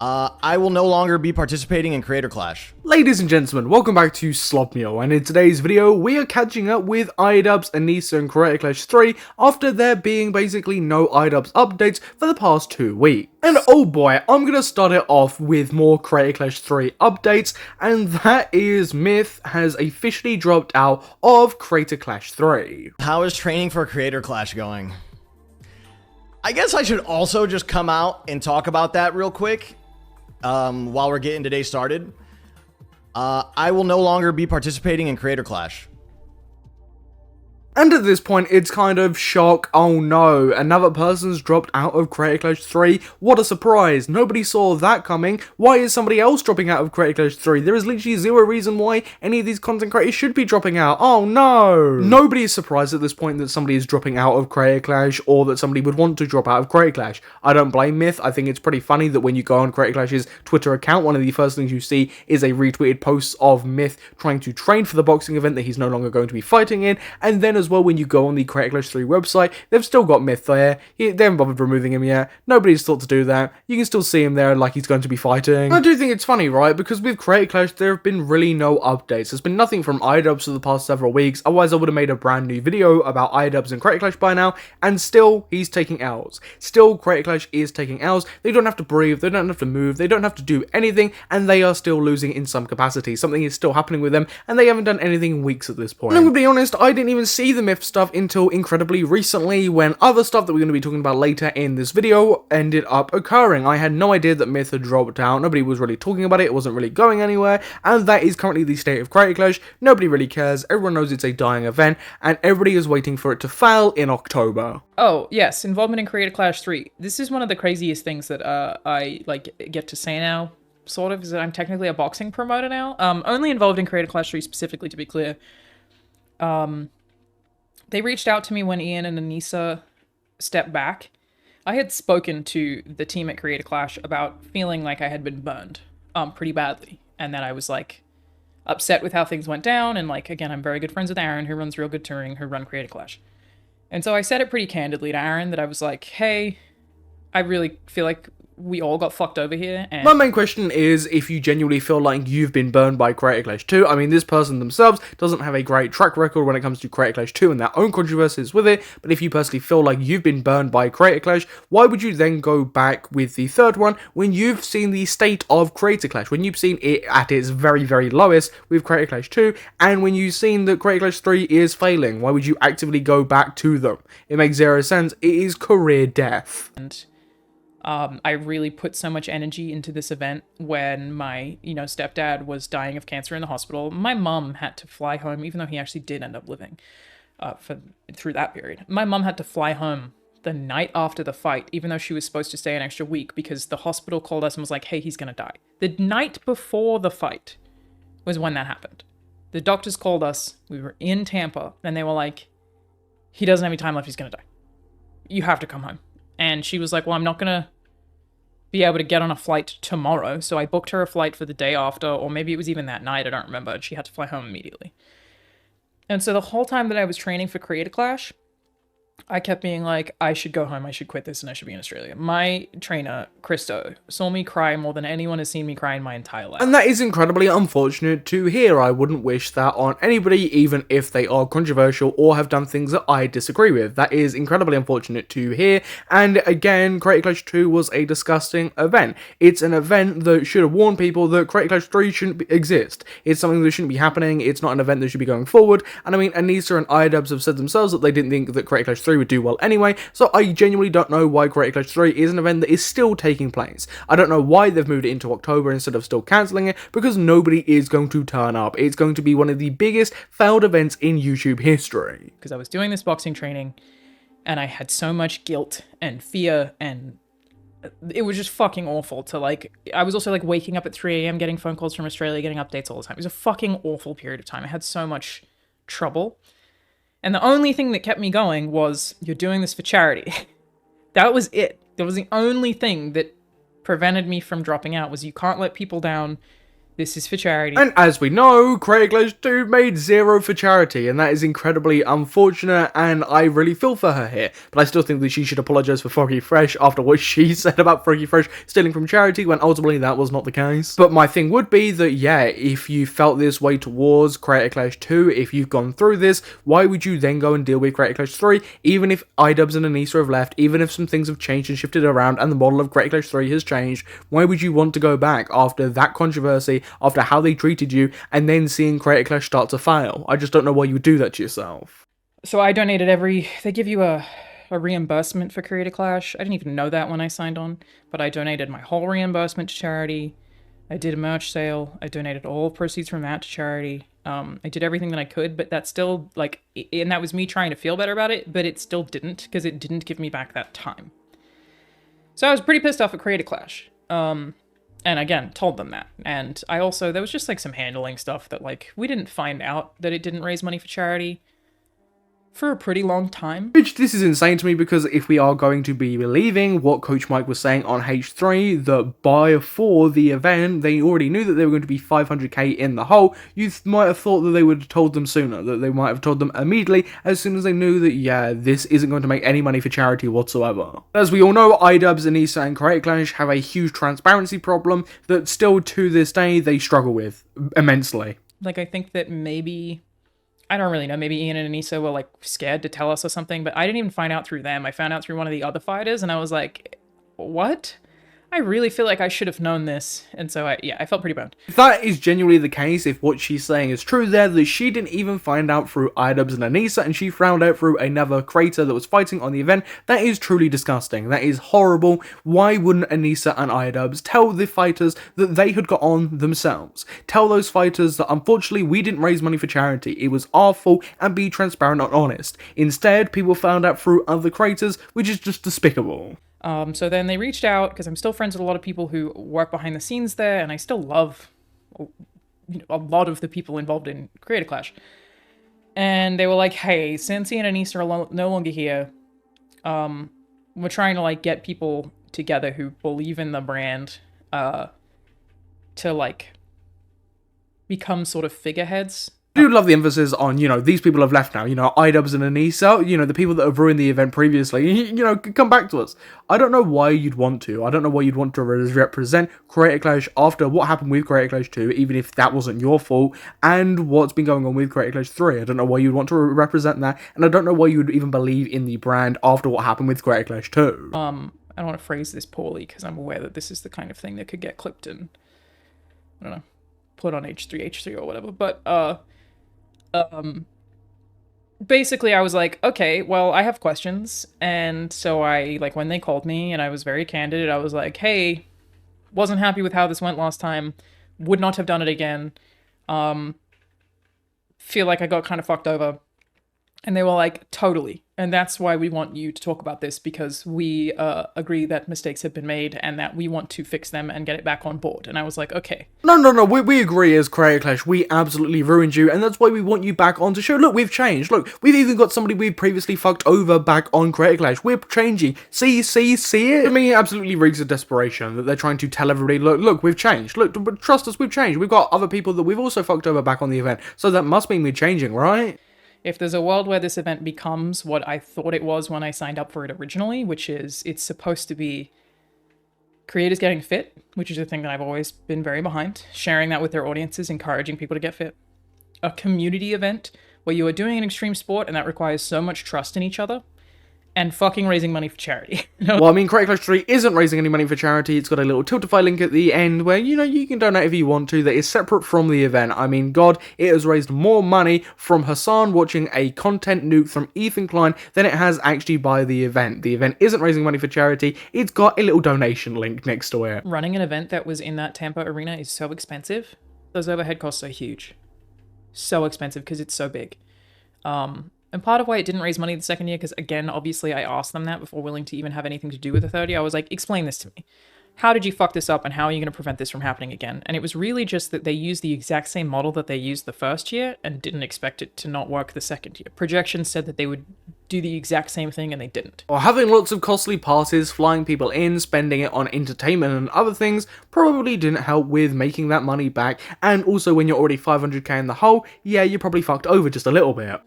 I will no longer be participating in Creator Clash. Ladies and gentlemen, welcome back to Slopmeal, and in today's video, we are catching up with IDubbbz, Anisa, and Creator Clash 3 after there being basically no IDubbbz updates for the past 2 weeks. And oh boy, I'm gonna start it off with more Creator Clash 3 updates, and that is Myth has officially dropped out of Creator Clash 3. How is training for Creator Clash going? I guess I should also just come out and talk about that real quick. While we're getting today started, I will no longer be participating in Creator Clash. And at this point, it's kind of shock, oh no, another person's dropped out of Creator Clash 3, what a surprise, nobody saw that coming, why is somebody else dropping out of Creator Clash 3, there is literally zero reason why any of these content creators should be dropping out, oh no! Nobody is surprised at this point that somebody is dropping out of Creator Clash, or that somebody would want to drop out of Creator Clash. I don't blame Myth, I think it's pretty funny that when you go on Creator Clash's Twitter account, one of the first things you see is a retweeted post of Myth trying to train for the boxing event that he's no longer going to be fighting in, and then as well when you go on the Creator Clash 3 website, they've still got Myth there, they haven't bothered removing him yet, nobody's thought to do that, you can still see him there like he's going to be fighting. I do think it's funny, right, because with Creator Clash there have been really no updates, there's been nothing from IDubbbz for the past several weeks, otherwise I would have made a brand new video about IDubbbz and Creator Clash by now, and still, he's taking L's. Still, Creator Clash is taking L's, they don't have to breathe, they don't have to move, they don't have to do anything, and they are still losing in some capacity, something is still happening with them, and they haven't done anything in weeks at this point. And I'm gonna be honest, I didn't even see the Myth stuff until incredibly recently when other stuff that we're going to be talking about later in this video ended up occurring. I had no idea that Myth had dropped out, nobody was really talking about it, it wasn't really going anywhere, and that is currently the state of Creator Clash. Nobody really cares, everyone knows it's a dying event, and everybody is waiting for it to fail in October. Oh, yes, involvement in Creator Clash 3. This is one of the craziest things that I get to say now, sort of, is that I'm technically a boxing promoter now. Only involved in Creator Clash 3 specifically, to be clear. They reached out to me when Ian and Anisa stepped back. I had spoken to the team at Creator Clash about feeling like I had been burned pretty badly, and that I was like upset with how things went down, and like, again, I'm very good friends with Aaron, who runs Real Good Touring, who run Creator Clash. And so I said it pretty candidly to Aaron that I was like, hey, I really feel like we all got fucked over here. And my main question is if you genuinely feel like you've been burned by Creator Clash 2. I mean, this person themselves doesn't have a great track record when it comes to Creator Clash 2 and their own controversies with it, but if you personally feel like you've been burned by Creator Clash, why would you then go back with the third one when you've seen the state of Creator Clash, when you've seen it at its very, very lowest with Creator Clash 2, and when you've seen that Creator Clash 3 is failing? Why would you actively go back to them? It makes zero sense. It is career death. And I really put so much energy into this event when my, stepdad was dying of cancer in the hospital. My mum had to fly home, even though he actually did end up living through that period. My mum had to fly home the night after the fight, even though she was supposed to stay an extra week, because the hospital called us and was like, hey, he's gonna die. The night before the fight was when that happened. The doctors called us, we were in Tampa, and they were like, he doesn't have any time left, he's gonna die. You have to come home. And she was like, well, I'm not gonna be able to get on a flight tomorrow, so I booked her a flight for the day after, or maybe it was even that night, I don't remember, and she had to fly home immediately. And so the whole time that I was training for Creator Clash, I kept being like, I should go home, I should quit this, and I should be in Australia. My trainer, Christo, saw me cry more than anyone has seen me cry in my entire life. And that is incredibly unfortunate to hear. I wouldn't wish that on anybody, even if they are controversial or have done things that I disagree with. That is incredibly unfortunate to hear. And again, Creator Clash 2 was a disgusting event. It's an event that should have warned people that Creator Clash 3 shouldn't exist. It's something that shouldn't be happening. It's not an event that should be going forward. And I mean, Anisa and IDubbbz have said themselves that they didn't think that Creator Clash 3 would do well anyway, so I genuinely don't know why Creator Clash 3 is an event that is still taking place. I don't know why they've moved it into October instead of still cancelling it, because nobody is going to turn up. It's going to be one of the biggest failed events in YouTube history. Because I was doing this boxing training, and I had so much guilt and fear, and it was just fucking awful to I was also waking up at 3 a.m. getting phone calls from Australia, getting updates all the time. It was a fucking awful period of time. I had so much trouble. And the only thing that kept me going was, you're doing this for charity. That was it. That was the only thing that prevented me from dropping out, was you can't let people down. This is for charity. And as we know, Creator Clash 2 made 0 for charity, and that is incredibly unfortunate, and I really feel for her here. But I still think that she should apologise for Froggy Fresh after what she said about Froggy Fresh stealing from charity, when ultimately that was not the case. But my thing would be that, yeah, if you felt this way towards Creator Clash 2, if you've gone through this, why would you then go and deal with Creator Clash 3, even if IDubbbz and Anisa have left, even if some things have changed and shifted around, and the model of Creator Clash 3 has changed, why would you want to go back after that controversy, after how they treated you, and then seeing Creator Clash start to fail? I just don't know why you would do that to yourself. So I donated they give you a reimbursement for Creator Clash. I didn't even know that when I signed on, but I donated my whole reimbursement to charity. I did a merch sale. I donated all proceeds from that to charity. I did everything that I could, but that's still, like, and that was me trying to feel better about it, but it still didn't, because it didn't give me back that time. So I was pretty pissed off at Creator Clash. And again, told them that. And I also, there was just like some handling stuff that, like, we didn't find out that it didn't raise money for charity for a pretty long time. Which, this is insane to me, because if we are going to be believing what Coach Mike was saying on H3, that before the event, they already knew that they were going to be 500k in the hole, you might have thought that they would have told them sooner, that they might have told them immediately, as soon as they knew that, yeah, this isn't going to make any money for charity whatsoever. As we all know, IDubbbz, Anisa, and Creator Clash have a huge transparency problem that still to this day they struggle with immensely. Like, I think that maybe, I don't really know, maybe Ian and Anisa were, like, scared to tell us or something, but I didn't even find out through them. I found out through one of the other fighters, and I was like, what? I really feel like I should have known this. And so, I felt pretty bummed. If that is genuinely the case, if what she's saying is true there, that she didn't even find out through IDubbbz and Anisa, and she found out through another creator that was fighting on the event, that is truly disgusting. That is horrible. Why wouldn't Anisa and IDubbbz tell the fighters that they had got on themselves? Tell those fighters that unfortunately we didn't raise money for charity, it was our fault, and be transparent and honest. Instead, people found out through other creators, which is just despicable. So then they reached out, because I'm still friends with a lot of people who work behind the scenes there, and I still love a lot of the people involved in Creator Clash. And they were like, hey, since Ian and Anisa are no longer here, we're trying to, like, get people together who believe in the brand, to, like, become sort of figureheads. I do love the emphasis on, these people have left now, IDubbbz and Anisa, the people that have ruined the event previously, come back to us. I don't know why you'd want to. I don't know why you'd want to represent Creator Clash after what happened with Creator Clash 2, even if that wasn't your fault, and what's been going on with Creator Clash 3. I don't know why you'd want to represent that, and I don't know why you would even believe in the brand after what happened with Creator Clash 2. I don't want to phrase this poorly, because I'm aware that this is the kind of thing that could get clipped and, I don't know, put on H3 or whatever, but, basically I was like, okay, well, I have questions, and so when they called me, and I was very candid, I was like, hey, wasn't happy with how this went last time, would not have done it again, feel like I got kind of fucked over, and they were like, totally, and that's why we want you to talk about this, because we agree that mistakes have been made, and that we want to fix them and get it back on board. And I was like, okay. No, we agree as Creator Clash, we absolutely ruined you, and that's why we want you back on to show, look, we've changed, look, we've even got somebody we previously fucked over back on Creator Clash, we're changing, see it? I mean, it absolutely reeks of desperation that they're trying to tell everybody, look, we've changed, look, trust us, we've changed, we've got other people that we've also fucked over back on the event, so that must mean we're changing, right? If there's a world where this event becomes what I thought it was when I signed up for it originally, which is it's supposed to be creators getting fit, which is a thing that I've always been very behind, sharing that with their audiences, encouraging people to get fit. A community event where you are doing an extreme sport and that requires so much trust in each other, and fucking raising money for charity. Well, I mean, Creator Clash 3 isn't raising any money for charity. It's got a little Tiltify link at the end where, you can donate if you want to, that is separate from the event. I mean, God, it has raised more money from Hassan watching a content nuke from Ethan Klein than it has actually by the event. The event isn't raising money for charity. It's got a little donation link next to it. Running an event that was in that Tampa arena is so expensive. Those overhead costs are huge. So expensive because it's so big. And part of why it didn't raise money the second year, because again, obviously I asked them that before willing to even have anything to do with the third year. I was like, explain this to me. How did you fuck this up and how are you going to prevent this from happening again? And it was really just that they used the exact same model that they used the first year and didn't expect it to not work the second year. Projections said that they would do the exact same thing, and they didn't. Or having lots of costly passes, flying people in, spending it on entertainment and other things probably didn't help with making that money back, and also when you're already 500k in the hole, yeah, you're probably fucked over just a little bit.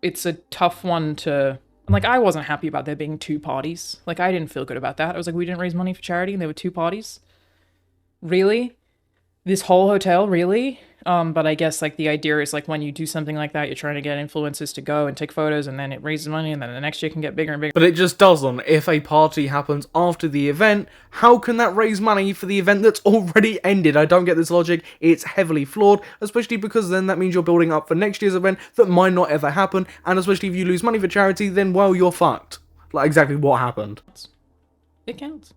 It's a tough one to... Like, I wasn't happy about there being 2 parties. Like, I didn't feel good about that. I was like, we didn't raise money for charity, and there were 2 parties? Really? This whole hotel? Really? But I guess, like, the idea is, like, when you do something like that, you're trying to get influencers to go and take photos, and then it raises money, and then the next year can get bigger and bigger. But it just doesn't. If a party happens after the event, how can that raise money for the event that's already ended? I don't get this logic. It's heavily flawed, especially because then that means you're building up for next year's event that might not ever happen, and especially if you lose money for charity, then, well, you're fucked. Like, exactly what happened. It counts.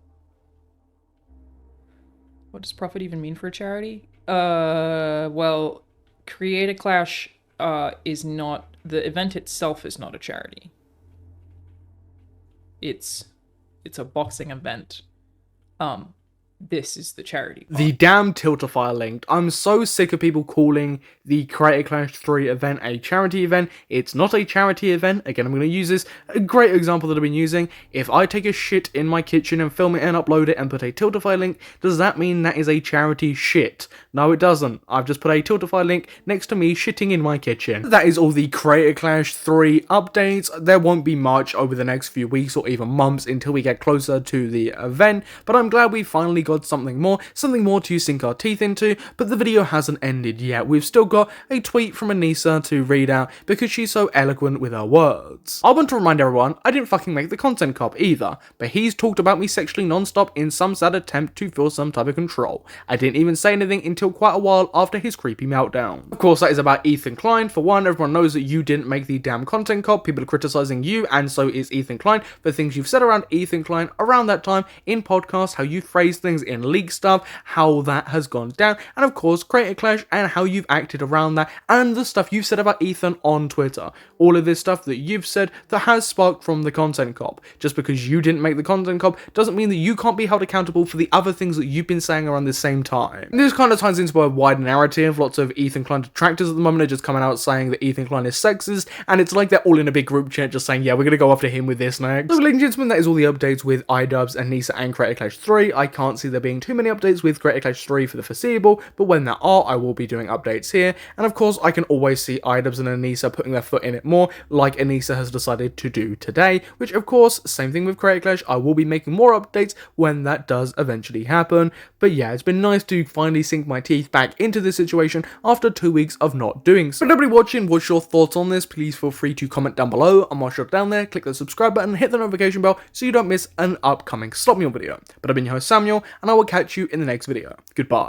What does profit even mean for a charity? Well, Create a Clash is not... The event itself is not a charity. It's a boxing event. This is the charity part. The damn Tiltify linked. I'm so sick of people calling the Create a Clash 3 event a charity event. It's not a charity event. Again, I'm going to use this. A great example that I've been using. If I take a shit in my kitchen and film it and upload it and put a Tiltify link, does that mean that is a charity shit? No, it doesn't. I've just put a Tiltify link next to me shitting in my kitchen. That is all the Create a Clash 3 updates. There won't be much over the next few weeks or even months until we get closer to the event, but I'm glad we finally got something more to sink our teeth into. But the video hasn't ended yet. We've still got a tweet from Anisa to read out because she's so eloquent with her words. I want to remind everyone, I didn't fucking make the content cop either, but he's talked about me sexually non-stop in some sad attempt to feel some type of control. I didn't even say anything until quite a while after his creepy meltdown. Of course, that is about Ethan Klein. For one, everyone knows that you didn't make the damn content cop. People are criticizing you, and so is Ethan Klein, for things you've said around Ethan Klein around that time in podcasts, how you phrase things in leak stuff, how that has gone down, and of course Create a Clash and how you've acted around that, and the stuff you've said about Ethan on Twitter. All of this stuff that you've said that has sparked from the content cop. Just because you didn't make the content cop doesn't mean that you can't be held accountable for the other things that you've been saying around the same time. And this kind of ties into a wide narrative. Lots of Ethan Klein detractors at the moment are just coming out saying that Ethan Klein is sexist, and it's like they're all in a big group chat just saying, yeah, we're gonna go after him with this next. So ladies and gentlemen, that is all the updates with IDubbbz, Anisa, and Create a Clash 3. I can't see there being too many updates with Create a Clash 3 for the foreseeable, but when there are, I will be doing updates here, and of course I can always see IDubbbz and Anisa putting their foot in it more, like Anisa has decided to do today, which of course, same thing with Create a Clash, I will be making more updates when that does eventually happen. But yeah, it's been nice to finally sink my teeth back into this situation after 2 weeks of not doing so. But everybody watching, what's your thoughts on this? Please feel free to comment down below, and whilst you're down there, click the subscribe button, hit the notification bell so you don't miss an upcoming Stop Meal video. But I've been your host Samuel, and I will catch you in the next video. Goodbye.